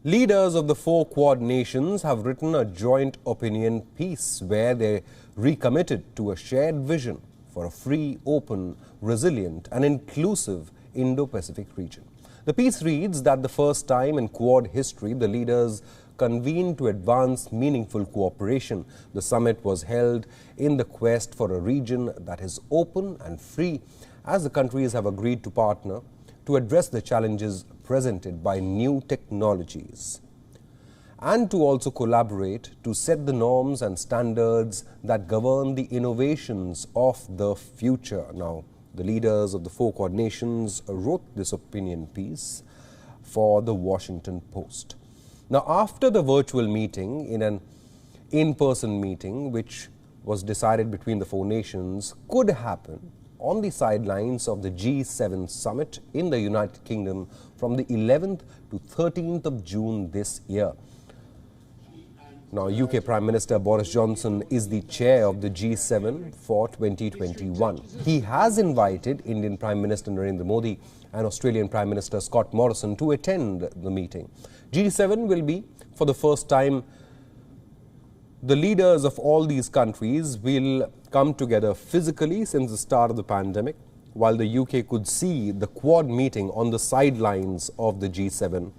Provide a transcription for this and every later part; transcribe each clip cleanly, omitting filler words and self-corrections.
Leaders of the 4 Quad nations have written a joint opinion piece where they recommitted to a shared vision for a free, open, resilient and inclusive Indo-Pacific region. The piece reads that the first time in Quad history, the leaders convened to advance meaningful cooperation. The summit was held in the quest for a region that is open and free, as the countries have agreed to partner to address the challenges presented by new technologies and to also collaborate to set the norms and standards that govern the innovations of the future. Now, the leaders of the 4 Quad nations wrote this opinion piece for the Washington Post. Now, after the virtual meeting, in an in-person meeting which was decided between the 4 nations could happen on the sidelines of the G7 summit in the United Kingdom from the 11th to 13th of June this year. Now, UK Prime Minister Boris Johnson is the chair of the G7 for 2021. He has invited Indian Prime Minister Narendra Modi and Australian Prime Minister Scott Morrison to attend the meeting. G7 will be, for the first time, the leaders of all these countries will come together physically since the start of the pandemic, while the UK could see the Quad meeting on the sidelines of the G7.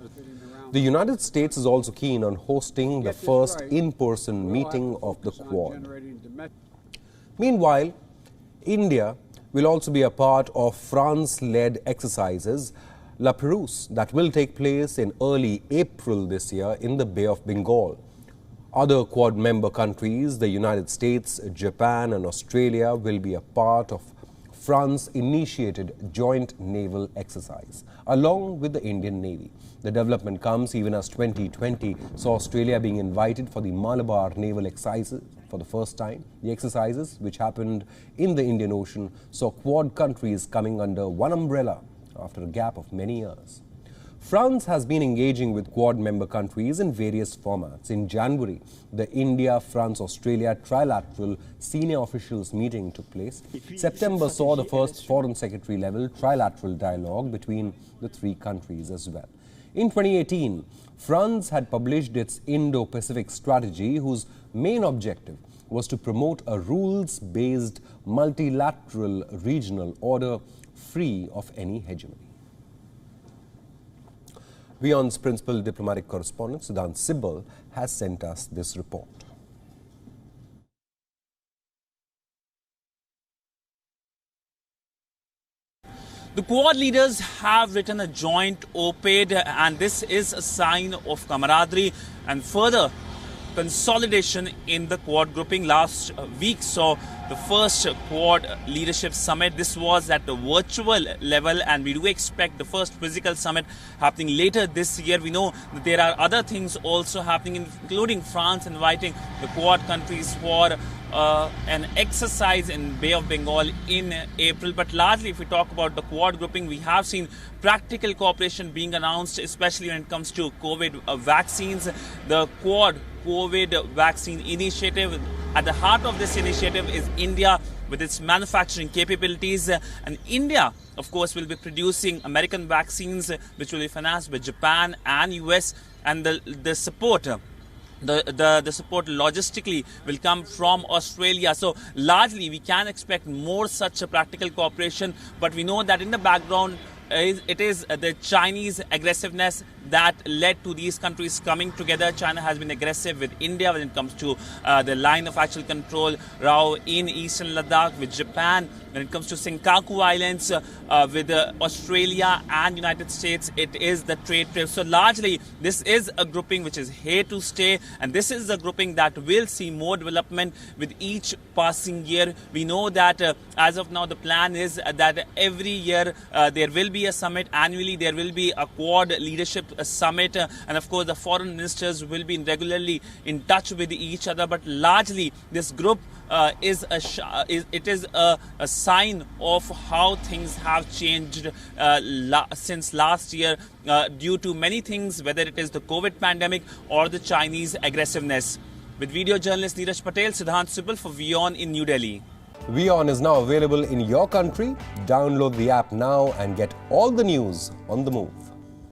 The United States is also keen on hosting the first in-person meeting of the Quad. Meanwhile, India will also be a part of France-led exercises La Perouse that will take place in early April this year in the Bay of Bengal. Other Quad member countries, the United States, Japan and Australia, will be a part of France-initiated joint naval exercise, along with the Indian Navy. The development comes even as 2020 saw Australia being invited for the Malabar naval exercises for the first time. The exercises, which happened in the Indian Ocean, saw Quad countries coming under one umbrella after a gap of many years. France has been engaging with Quad member countries in various formats. In January, the India-France-Australia trilateral senior officials meeting took place. September saw the first foreign secretary level trilateral dialogue between the 3 countries as well. In 2018, France had published its Indo-Pacific strategy, whose main objective was to promote a rules-based multilateral regional order free of any hegemony. WION's principal diplomatic correspondent, Siddhant Sibbal, has sent us this report. The Quad leaders have written a joint op-ed, and this is a sign of camaraderie and further consolidation in the Quad grouping. Last week saw the first Quad leadership summit. This was at the virtual level, and we do expect the first physical summit happening later this year. We know that there are other things also happening, including France inviting the Quad countries for an exercise in Bay of Bengal in April. But largely, if we talk about the Quad grouping, we have seen practical cooperation being announced, especially when it comes to COVID vaccines. The Quad COVID vaccine initiative, at the heart of this initiative is India with its manufacturing capabilities, and India of course will be producing American vaccines which will be financed by Japan and US, and the support the support logistically will come from Australia. So largely we can expect more such a practical cooperation, but we know that in the background it is the Chinese aggressiveness that led to these countries coming together. China has been aggressive with India when it comes to the line of actual control row in eastern Ladakh, with Japan when it comes to Senkaku Islands, with Australia and United States. It is the trade trip. So largely this is a grouping which is here to stay, and this is a grouping that will see more development with each passing year. We know that as of now the plan is that every year there will be a summit. Annually there will be a Quad leadership summit, and of course the foreign ministers will be regularly in touch with each other. But largely this group is a sign of how things have changed since last year due to many things, whether it is the COVID pandemic or the Chinese aggressiveness. With video journalist Neeraj Patel, Siddhant Sibbal for WION in New Delhi. WION is now available in your country. Download the app now and get all the news on the move.